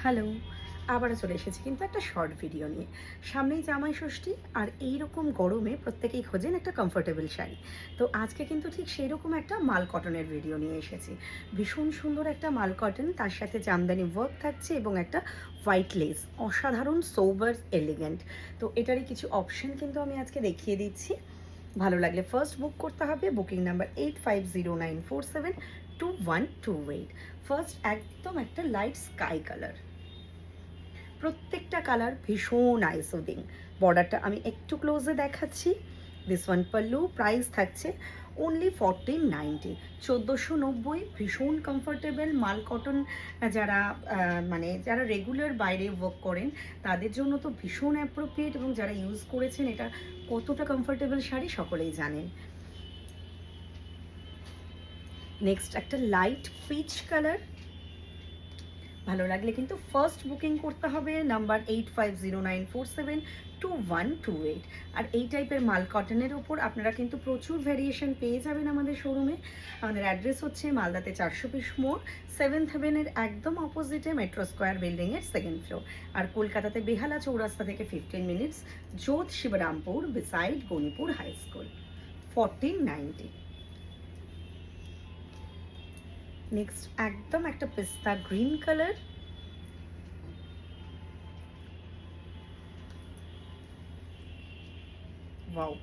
Hello, আবারও চলে এসেছি কিন্তু একটা শর্ট ভিডিও নিয়ে। সামনেই জামাই ষষ্ঠী, আর এই রকম গরমে প্রত্যেকেই খোঁজেন একটা কমফোর্টেবল শাড়ি। তো আজকে কিন্তু ঠিক সেই রকম একটা মাল কটনের ভিডিও নিয়ে এসেছি। ভীষণ সুন্দর একটা মাল কটন, তার সাথে জামদানি ওয়ার্ক থাকছে এবং একটা হোয়াইট লেস, অসাধারণ সোবার এলিগেন্ট। তো এটারই কিছু অপশন কিন্তু আমি আজকে দেখিয়ে দিচ্ছি। ভালো লাগলে ফার্স্ট বুক করতে হবে, বুকিং নাম্বার 8509472128। ফার্স্ট একদম একটা লাইট স্কাই কালার, প্রত্যেকটা কালার ভীষণ আইসোদিং। বর্ডারটা আমি একটু ক্লোজে দেখাচ্ছি। দিস ওয়ান পাল্লু, প্রাইস থাকছে অনলি 1490, 1490। ভীষণ কমফোর্টেবল মাল কটন। যারা মানে যারা রেগুলার বাইরে ওয়ার্ক করেন তাদের জন্য তো ভীষণ অ্যাপ্রোপ্রিয়েট, এবং যারা ইউজ করেছেন এটা কতটা কমফোর্টেবল শাড়ি সকলেই জানেন। নেক্সট একটা লাইট পিচ কালার, ভালো লাগলে কিন্তু ফার্স্ট বুকিং করতে হবে, নাম্বার 8509472128। আর এই টাইপের মাল কটনের ওপর আপনারা কিন্তু প্রচুর ভ্যারিয়েশন পেয়ে যাবেন আমাদের শোরুমে। আমাদের অ্যাড্রেস হচ্ছে মালদাতে 420 মোড়, 7th হেভেনের একদম অপোজিটে মেট্রো স্কোয়ার বিল্ডিংয়ের সেকেন্ড ফ্লোর। আর কলকাতাতে বেহালা চৌরাস্তা থেকে 15 মিনিটস, যোধ Sibrampur beside Ganipur high school. 1490। Next একদম একটা পিস্তা গ্রিন কালার, ওয়াও,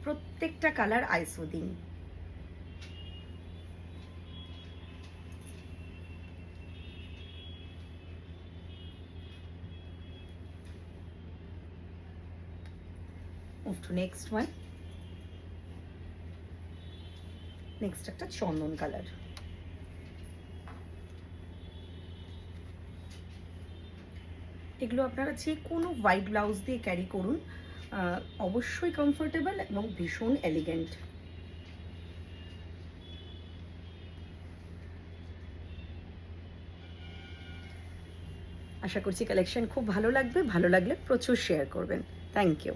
প্রত্যেকটা colour eye soothing. Move to next one. Next একটা চন্দন কালার। এগুলো আপনারা যে কোনো হোয়াইট ব্লাউজ দিয়ে ক্যারি করুন, অবশ্যই কমফোর্টেবল এবং ভীষণ এলিগেন্ট। আশা করছি কালেকশন খুব ভালো লাগবে, ভালো লাগলে প্রচুর শেয়ার করবেন। Thank you.